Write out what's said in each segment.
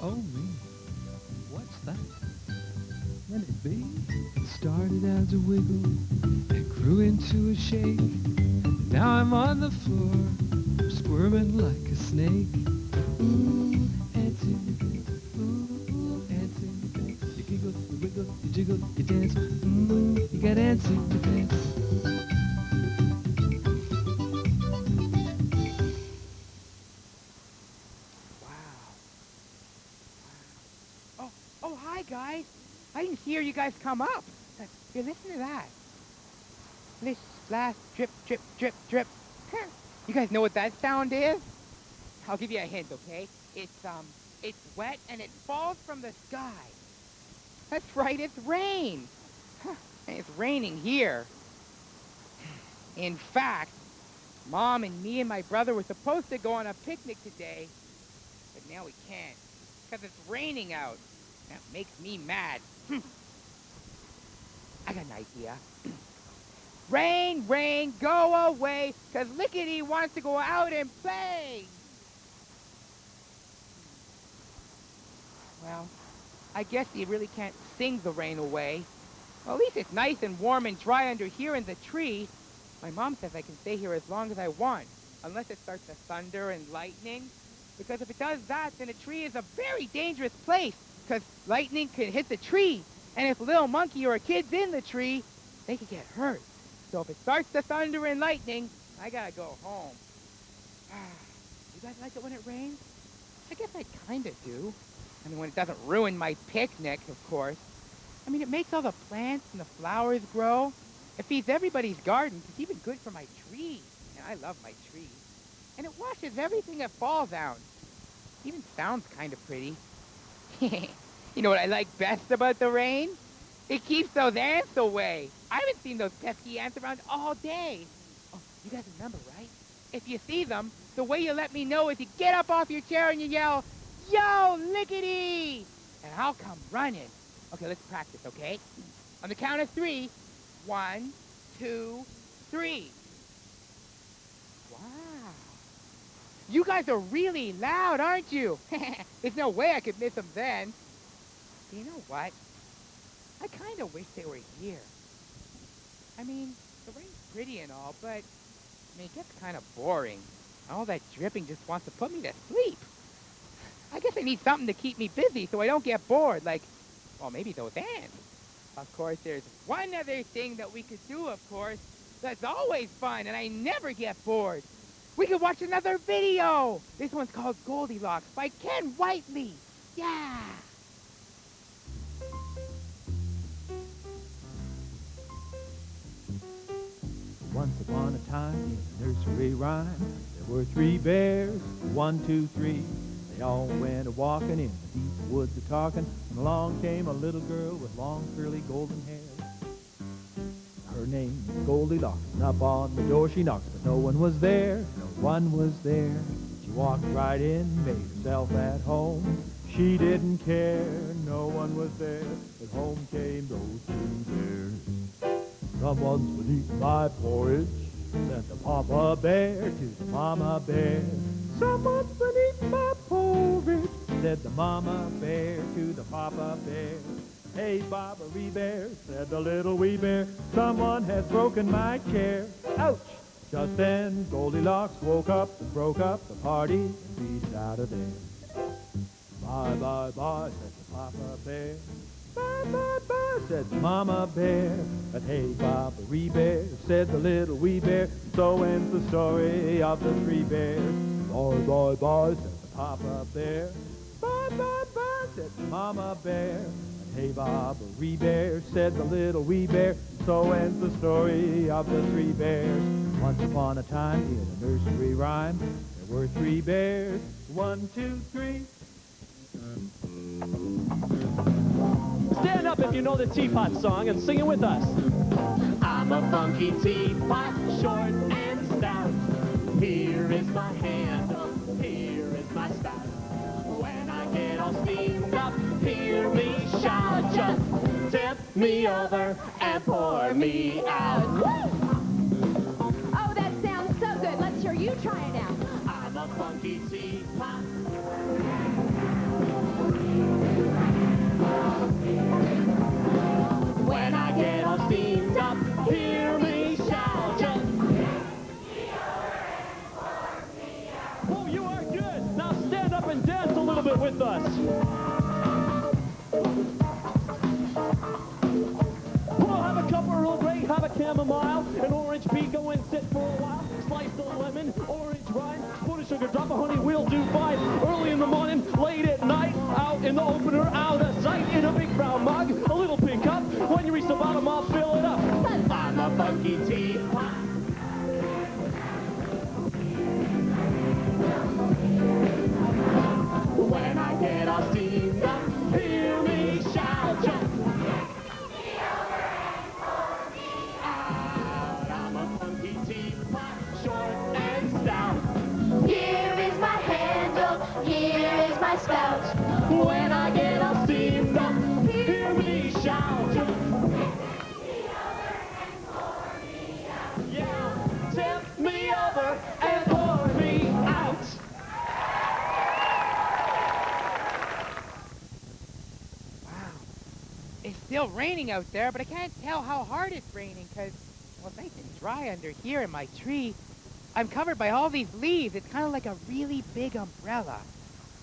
Oh me, what's that? Can it be? It started as a wiggle and grew into a shake. Now I'm on the floor, squirming like a snake. Ooh, Auntie, ooh, Auntie. You giggle, you wiggle, you jiggle, you dance. You got Auntie to dance. Wow. Oh, oh, hi, guys. I didn't hear you guys come up. Here, listen to that. Splish, splash, drip, drip, drip, drip. You guys know what that sound is? I'll give you a hint, okay? It's wet and it falls from the sky. That's right, it's rain. And it's raining here. In fact, Mom and me and my brother were supposed to go on a picnic today, but now we can't, because it's raining out. That makes me mad. I got an idea. Rain, rain, go away, because Lickety wants to go out and play. Well, I guess you really can't sing the rain away. Well, at least it's nice and warm and dry under here in the tree. My mom says I can stay here as long as I want, unless it starts to thunder and lightning. Because if it does that, then a tree is a very dangerous place, because lightning can hit the tree. And if a little monkey or a kid's in the tree, they could get hurt. So if it starts to thunder and lightning, I gotta go home. You guys like it when it rains? I guess I kinda do. I mean, when it doesn't ruin my picnic, of course. I mean, it makes all the plants and the flowers grow. It feeds everybody's gardens. It's even good for my trees. And I love my trees. And it washes everything that falls out. It even sounds kind of pretty. You know what I like best about the rain? It keeps those ants away. I haven't seen those pesky ants around all day. Oh, you guys remember, right? If you see them, the way you let me know is you get up off your chair and you yell, "Yo, Lickety!" And I'll come running. Okay, let's practice, okay? On the count of 3. 1, 2, 3. Wow. You guys are really loud, aren't you? There's no way I could miss them then. But you know what? I kind of wish they were here. I mean, the rain's pretty and all, but it gets kind of boring. All that dripping just wants to put me to sleep. I guess I need something to keep me busy so I don't get bored, like, well, maybe those ants. Of course, there's one other thing that we could do, of course, that's always fun, and I never get bored. We could watch another video. This one's called Goldilocks by Ken Whiteley. Yeah. Once upon a time in a nursery rhyme, there were 3 bears, 1, 2, 3. They all went a-walking in the deep woods a-talking, and along came a little girl with long curly golden hair. Her name was Goldilocks, and up on the door she knocked, but no one was there, no one was there. She walked right in, made herself at home. She didn't care, no one was there, but home came those 2 bears. Someone's been eating my porridge, said the papa bear to the mama bear. Someone's been eating my porridge, said the mama bear to the papa bear. Hey, Bobbery Bear, said the little wee bear, someone has broken my chair. Ouch! Just then Goldilocks woke up and broke up the party and beat out of there. Bye, bye, bye, said the papa bear. Bye, bye, bye, said the mama bear. But hey, Bobbery Bear, said the little wee bear, so ends the story of the 3 bears. Bye, bye, bye, said the papa bear. Bye, bye, bye, said the mama bear. But hey, Bobbery Bear, said the little wee bear, so ends the story of the 3 bears. Once upon a time in a nursery rhyme, there were 3 bears, 1, 2, 3. Stand up if you know the teapot song and sing it with us. I'm a funky teapot, short and stout. Here is my handle, here is my spout. When I get all steamed up, hear me shout. Just tip me over and pour me out. Woo! Oh, that sounds so good. Let's hear you try it out. I'm a funky teapot. with us. We'll have a cup of Earl Grey, have a chamomile, an orange pea, go and sit for a while. Slice the lemon, orange rind, put a sugar drop of honey, we'll do fine. Early in the morning, late at night, out in the opener, out of sight, in a big brown mug, a little pink cup. When you reach the bottom, I'll fill it up. 'Cause I'm a funky teapot. When I get all steamed up, hear me shout, jump. Out, I'm a funky teapot, short and stout. Here is my handle, here is my spout. When I get all steamed up, hear me shout, jump. Yeah, tip me over and pour me out. Wow. It's still raining out there, but I can't tell how hard it's raining because, well, it's nice and dry under here in my tree. I'm covered by all these leaves. It's kind of like a really big umbrella.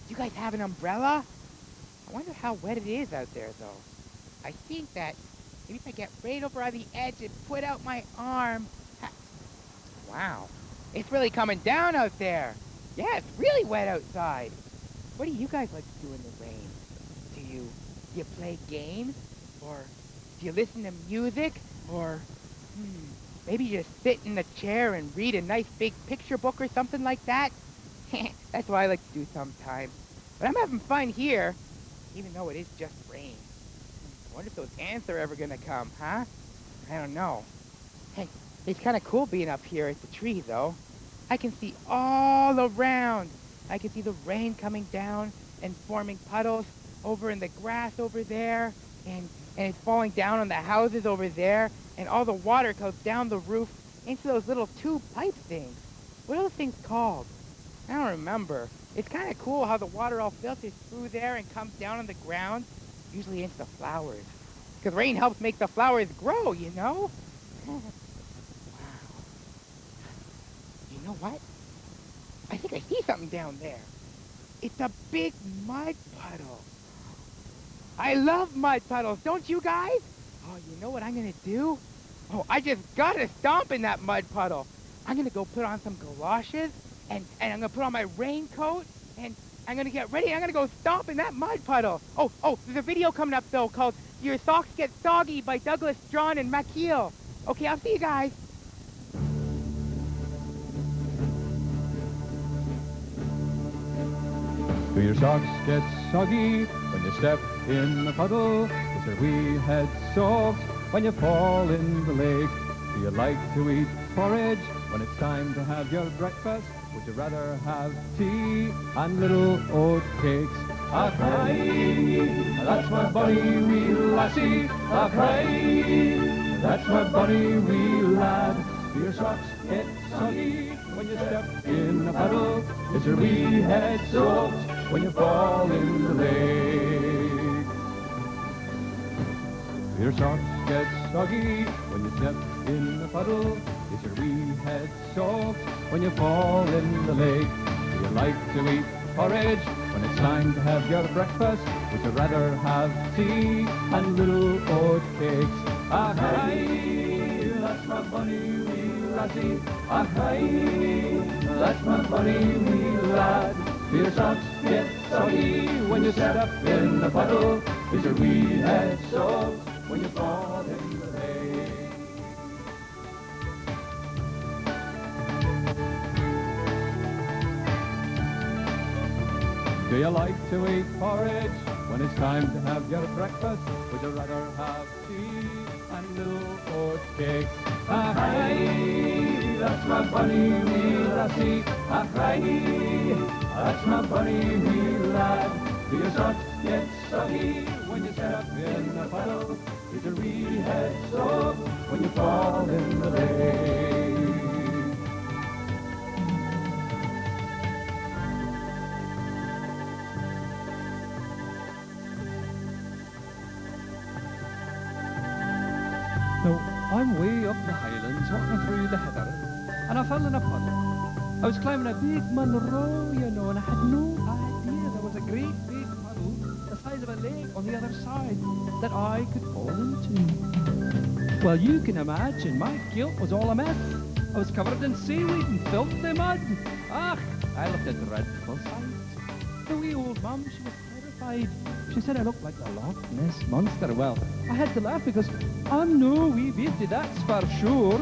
Do you guys have an umbrella? I wonder how wet it is out there, though. I think that maybe if I get right over on the edge and put out my arm. Wow. It's really coming down out there. Yeah, it's really wet outside. What do you guys like to do in the rain? Do you play games? Or do you listen to music? Or maybe you just sit in a chair and read a nice big picture book or something like that? That's what I like to do sometimes. But I'm having fun here, even though it is just rain. I wonder if those ants are ever gonna come, huh? I don't know. Hey, it's kind of cool being up here at the tree, though. I can see all around. I can see the rain coming down and forming puddles over in the grass over there, and it's falling down on the houses over there, and all the water goes down the roof into those little tube pipe things. What are those things called? I don't remember. It's kind of cool how the water all filters through there and comes down on the ground, usually into the flowers. Because rain helps make the flowers grow, you know? Wow. You know what? I think I see something down there. It's a big mud puddle. I love mud puddles, don't you guys? Oh, you know what I'm gonna do? Oh, I just gotta stomp in that mud puddle. I'm gonna go put on some galoshes, and I'm gonna put on my raincoat, and I'm gonna get ready. I'm gonna go stomp in that mud puddle. Oh, there's a video coming up, though, called Your Socks Get Soggy by Douglas John and Makiel. Okay, I'll see you guys. Do your socks get soggy when you step in the puddle? Is your wee head soaked when you fall in the lake? Do you like to eat porridge when it's time to have your breakfast? Would you rather have tea and little oat cakes? Ah, cry, that's my bonny wee lassie. Ah, cry, that's my bonny wee lad. Do your socks get soggy when you step in the puddle? Is your wee head soaked when you fall in the lake? Do your socks get soggy when you step in the puddle? Is your wee head soaked when you fall in the lake? Do you like to eat porridge when it's time to have your breakfast? Would you rather have tea and little oat cakes? Ah, hi, that's my bonny wee lassie. Ah, hi, that's my bonny wee lad. Do your socks get soggy when you step in the puddle? Is your wee head soaked when you fall in the lake? Do you like to eat porridge when it's time to have your breakfast? Would you rather have tea and little oat cakes? Ah, hi, that's my bonny wee lassie. Ah, hi, that's my bonny wee lad. Do your socks get soggy when you step in the puddle? Is your wee head soaked when you fall in the lake? So I'm way up the Highlands, walking through the heather, and I fell in a puddle. I was climbing a big Munro, you know, and I had no idea there was a great big on the other side that I could fall into. Well, you can imagine, my guilt was all a mess. I was covered in seaweed and filthy mud. Ach, I looked a dreadful sight. The wee old mum, she was terrified. She said I looked like the Loch Ness Monster. Well, I had to laugh because I'm no wee beauty, that's for sure.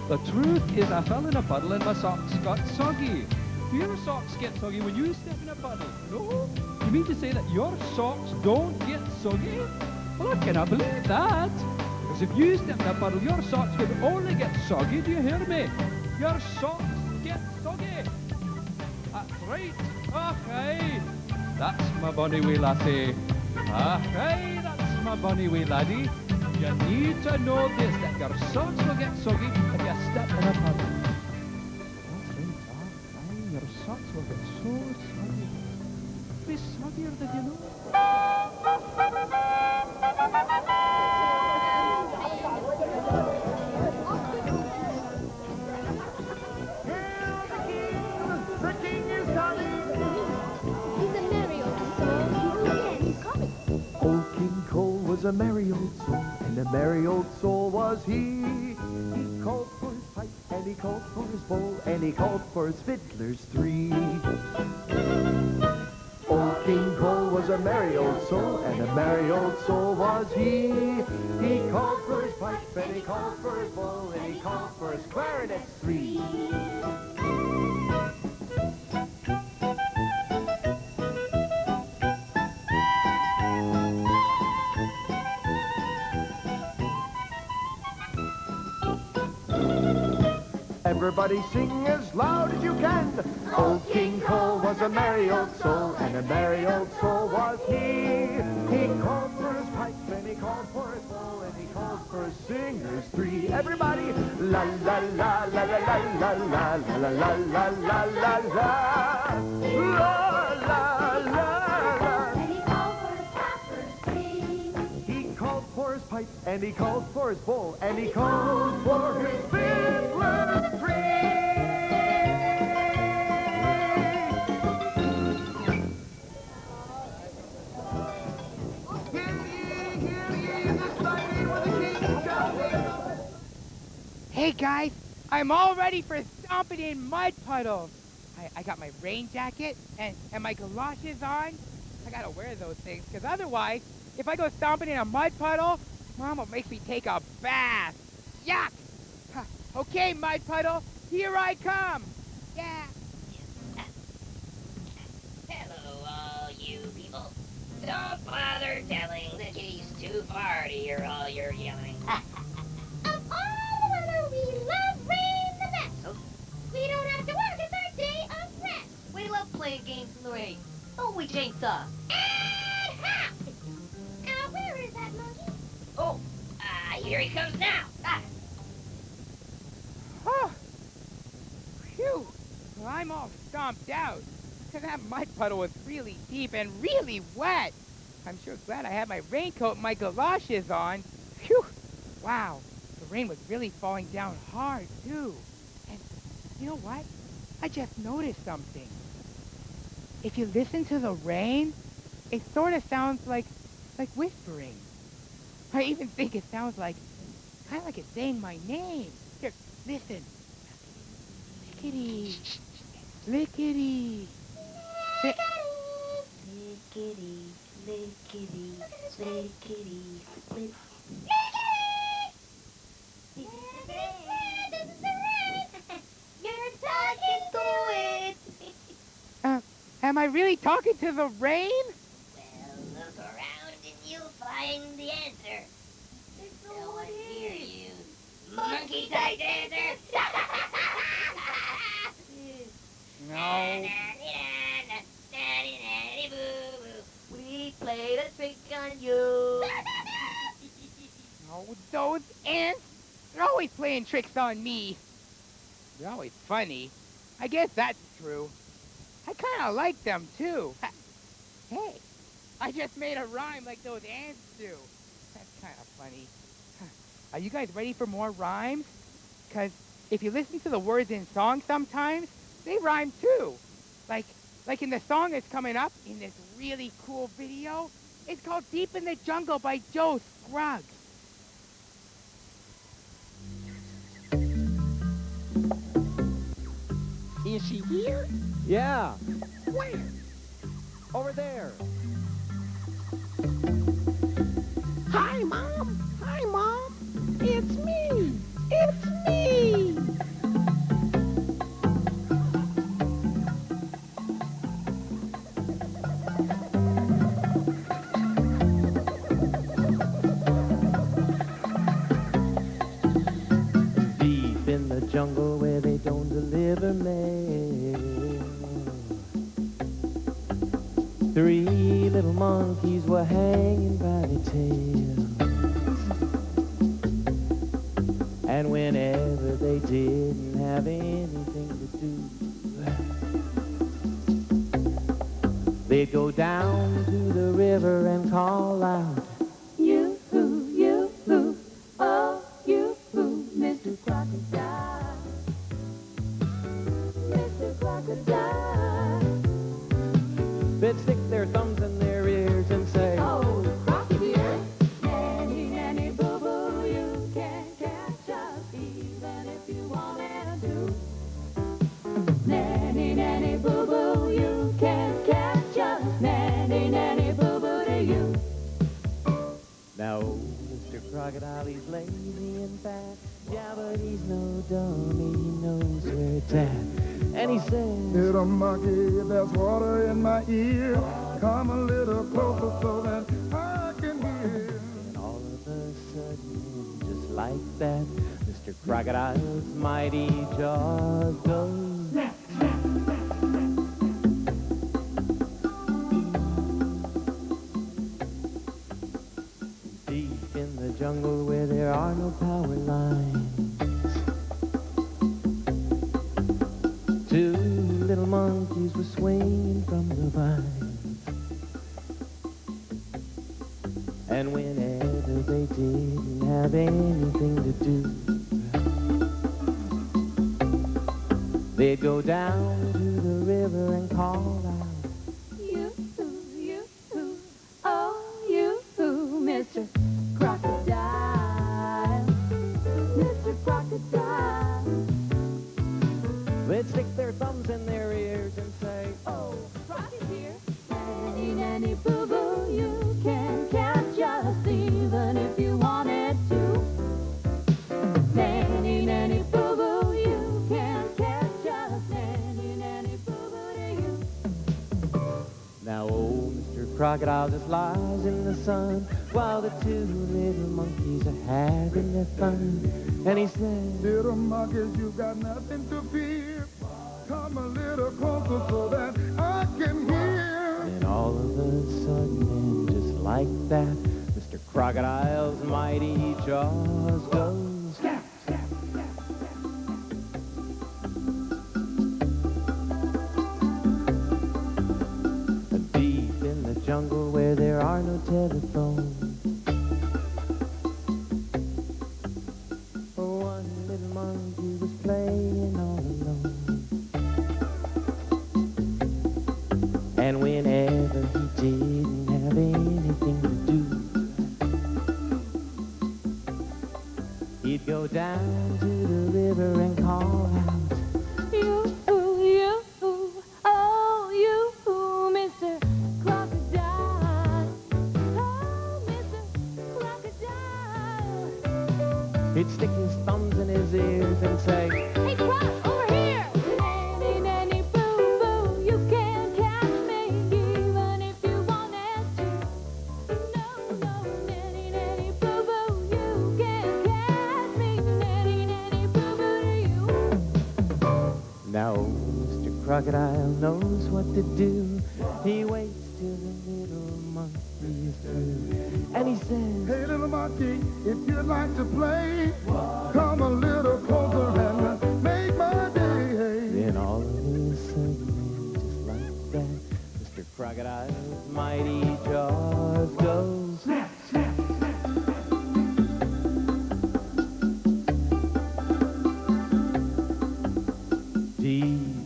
The truth is I fell in a puddle and my socks got soggy. Do your socks get soggy when you step in a puddle? No? You mean to say that your socks don't get soggy? Well, I cannot believe that. Because if you step in a puddle, your socks could only get soggy. Do you hear me? Your socks get soggy. That's right. Okay. That's my bonny wee lassie. Okay, that's my bonny wee laddie. You need to know this, that your socks will get soggy if you step in a puddle. That's right. Okay, your socks will get so soggy. Be soggier than you know. The king is coming. He's a merry old soul. Yes, he's coming. Old King Cole was a merry old soul, and a merry old soul was he. He called for his pipe, and he called for his bowl, and he called for his fiddlers three. Old King Cole was a merry old soul, and a merry old soul was he. He called for his pipe, and he called for his bowl, and he called for his clarinets three. Everybody sing as loud as you can. Old King Cole was a merry old soul, and a merry old soul was he. He called for his pipe, and he called for his bowl, and he called for his singers three. Everybody, la la la la la la la la la la la la la la la la. And he called for his poppers three. He called for his pipe, and he called for his bowl, and he called for his fiddler three. Hey guys, I'm all ready for stomping in mud puddles. I got my rain jacket and my galoshes on. I gotta wear those things, because otherwise, if I go stomping in a mud puddle, Mom will make me take a bath. Yuck! Huh. Okay, mud puddle, here I come. Yeah. Hello, all you people. Don't bother telling the kitties too far to hear all your yelling. Of all the weather, we love rain the best. Oh. We don't have to work, it's our day of rest. We love playing games in the rain. Oh, we chainsaw. And hop! Now, where is that monkey? Oh, here he comes now. Ah. Oh. Phew. Well, I'm all stomped out. That mud puddle was really deep and really wet. I'm sure glad I had my raincoat and my galoshes on. Phew. Wow. The rain was really falling down hard, too. And you know what? I just noticed something. If you listen to the rain, it sort of sounds like whispering. I even think it sounds kind of like it's saying my name. Here, listen. Lickety, lickety. Lickety, lickety, lickety, split. You're talking to it. Am I really talking to the rain? Well, look around and you'll find the answer. No one hear you. Monkey-type dancer. No. We played a trick on you. Oh, those ants. They're always playing tricks on me. They're always funny. I guess that's true. I kind of like them, too. Hey, I just made a rhyme like those ants do. That's kind of funny. Are you guys ready for more rhymes? Because if you listen to the words in songs sometimes, they rhyme too. Like in the song that's coming up in this really cool video, It's called Deep in the Jungle by Joe Scruggs. Is she here? Yeah, Where? over there. Hi, Mom. Hi, Mom. It's me. It's me. Deep in the jungle where they don't deliver mail. Three little monkeys were hanging by their tails. And whenever they didn't have anything to do, they'd go down to the river and call out, You-hoo, oh, you-hoo, Mr. Crocodile. Mr. Crocodile. they'd stick their thumbs in their ears and say, Oh, Crocky dear. Nanny, nanny, boo-boo, you can't catch us even if you wanted to. Nanny, nanny, boo-boo, you can't catch us. Nanny, nanny, boo-boo to you. now Mr. Crocodile, he's lazy and fat. Yeah, but he's no dummy, he knows where it's at. And he says, Little monkey, there's water in my ear. Come a little closer so that I can hear. and all of a sudden, just like that, Mr. Crocodile's mighty jaws go. Deep in the jungle where there are no power lines, two little monkeys were swinging from the vines. And whenever they didn't have anything to do, they'd go down to the river and call out, You-hoo, oh, you-hoo, Mr. Crocodile. Mr. Crocodile. they'd stick their thumbs in their ears and say, Oh, Crocky's here. Nanny, nanny, boo-boo, you can catch us even if you wanted to. Nanny, nanny, boo-boo, you can catch us. Nanny, nanny, boo-boo to you. now old Mr. Crocodile just lies in the sun while the two little monkeys are having their fun. And he says, Little monkeys, you got nothing to fear. Come a little closer so that I can hear. and all of a sudden, and just like that, Mr. Crocodile's mighty jaws go. Deep in the jungle where there are no telephones, one little monkey was playing all alone. And whenever he didn't have anything to do, he'd go down to the river and call out, You-hoo, oh, you-hoo, Mr. Crocodile. Oh, Mr. Crocodile. he'd stick his thumbs in his ears and say, Hey, Croc, over here! Nanny, nanny, boo-boo, you can't catch me even if you wanted to. No, no, nanny, nanny, boo-boo, you can't catch me. Nanny, nanny, boo-boo to you. now Mr. Crocodile knows what to do. He waits till the little monkey is through, and he says, Hey, little monkey, if you'd like to play, come a little closer and make my day. then all of a sudden, just like that, Mr. Crocodile's mighty jaws go. Snap, snap, snap. Deep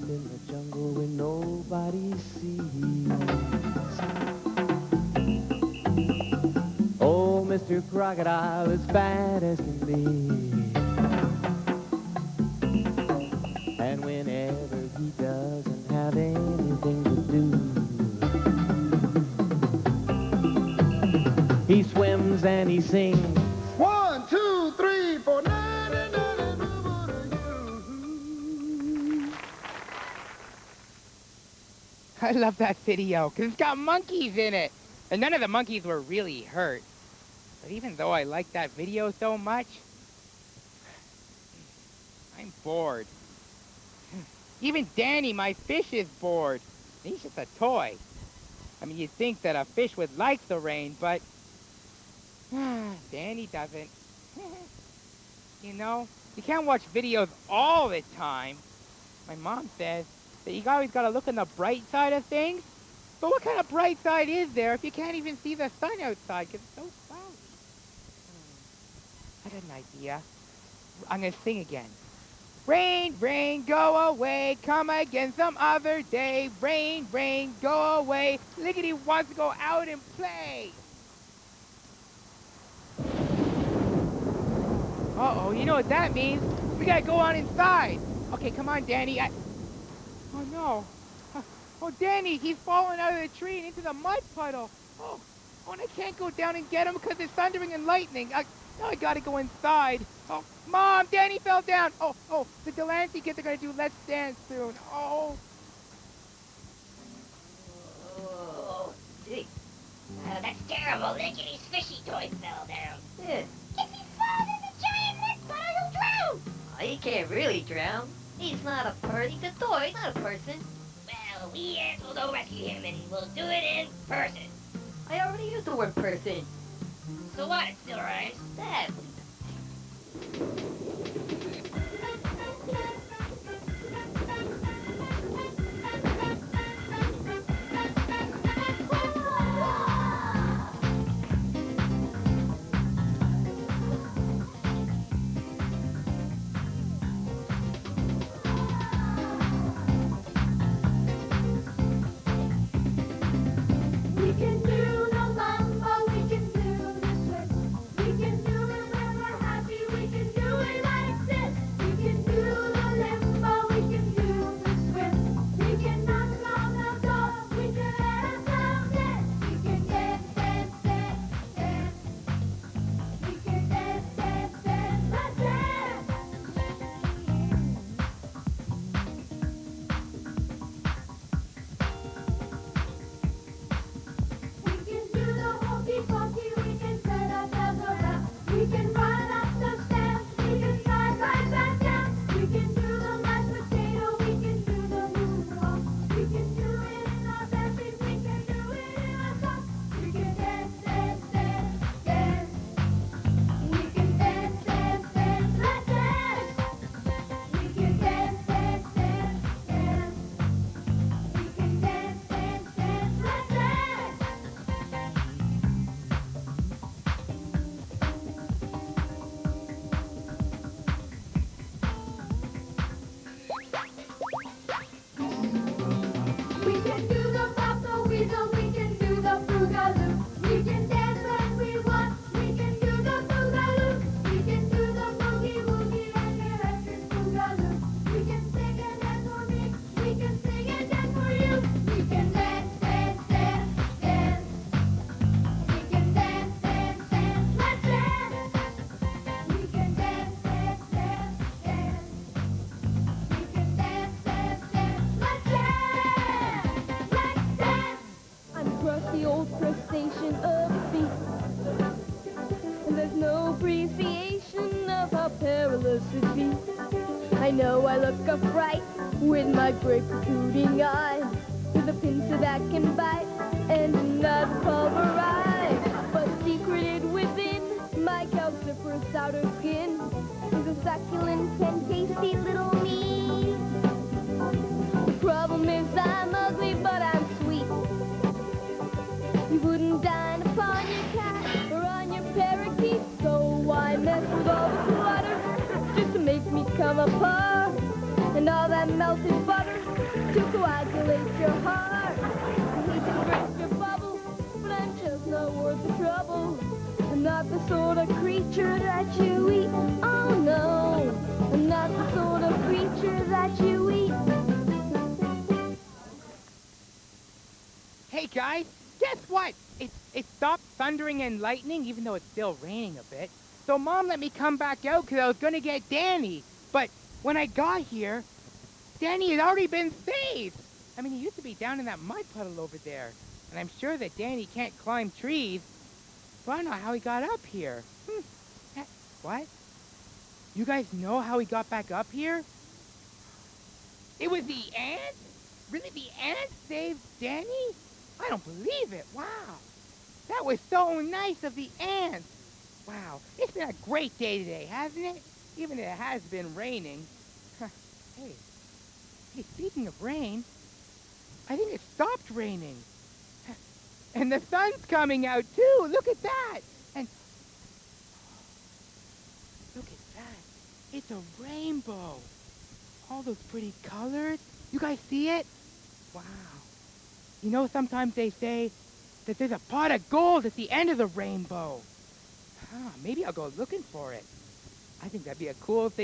in the jungle where nobody sees, Mr. Crocodile as fat as can be. And whenever he doesn't have anything to do, he swims and he sings. 1, 2, 3, 4. I love that video, because it's got monkeys in it. And none of the monkeys were really hurt. But even though I like that video so much, I'm bored. Even Danny, my fish, is bored. He's just a toy. I mean, you'd think that a fish would like the rain, but Danny doesn't. You know, you can't watch videos all the time. My mom says that you always got to look on the bright side of things. But what kind of bright side is there if you can't even see the sun outside because it's so cloudy? I had an idea. I'm going to sing again. Rain, rain, go away, come again some other day. Rain, rain, go away, Lickety wants to go out and play. Uh-oh, you know what that means? We gotta go on inside. Okay, come on, Danny. Oh, no. Oh, Danny, he's fallen out of the tree and into the mud puddle. Oh, and I can't go down and get him because it's thundering and lightning. Now I gotta go inside. Oh, Mom, Danny fell down. Oh, the Delancey kids are gonna do Let's Dance soon. Oh. Oh, gee. That's terrible. Lickety's fishy toy fell down. Yeah. If he falls in the giant mud puddle, he'll drown. Oh, he can't really drown. He's not a person. He's a toy, not a person. Well, we ants will go rescue him, and we'll do it in person. I already used the word person. So what? It still rhymes. That. We can do the mambo, we can do the switch. We can do it when we're happy, we can do it like this. We can do the limbo, we can do the swim. We can knock on the door, we can let ourselves dance. We can dance, dance, dance, dance. We can dance, dance, dance, let's dance. We can do the hokey pokey, we can set ourselves around. We can run up the steps, we can slide right back down. We can do the mashed potato, we can do the moonwalk. We can do it in our bedroom, we can do it in our socks. We can dance, dance, dance, dance. We can dance, dance, dance, let's dance. We can dance, dance, dance, dance. We can dance, dance, dance, let's dance. We can do the pop the weasel, we can do the boogaloo. We can dance when we want, we can do the boogaloo. We can do the boogie woogie and the electric boogaloo. We can sing and dance for me, we can sing and dance for you. We can dance, dance, dance, dance. We can dance, dance, dance, let's dance. We can dance, dance, dance, dance. We can dance, dance, dance, let's dance. Let's dance. I'm across the old crustacean of the sea, and there's no appreciation of how perilous it be. I know I look a fright with my great protruding eye, with a pincer that can bite and another pulverize. But secreted within my calciferous outer skin is a succulent and tasty little me. The problem is I'm ugly, but I'm sweet. You wouldn't dine upon your cat or on your parakeet, so why mess with all the clutter just to make me come apart? And all that melted butter to coagulate your heart. I hate to burst your bubble, but I'm just not worth the trouble. I'm not the sort of creature that you eat. Oh no, I'm not the sort of creature that you eat. Hey guys, guess what? It stopped thundering and lightning, even though it's still raining a bit. So Mom let me come back out because I was gonna get Danny. But when I got here, Danny had already been saved. I mean, he used to be down in that mud puddle over there. And I'm sure that Danny can't climb trees. So I don't know how he got up here. What? You guys know how he got back up here? It was the ants? Really, the ants saved Danny? I don't believe it. Wow. That was so nice of the ants. Wow. It's been a great day today, hasn't it? Even if it has been raining. Hey, speaking of rain, I think it stopped raining. And the sun's coming out too. Look at that. And look at that. It's a rainbow. All those pretty colors. You guys see it? Wow. You know, sometimes they say that there's a pot of gold at the end of the rainbow. Maybe I'll go looking for it. I think that'd be a cool thing.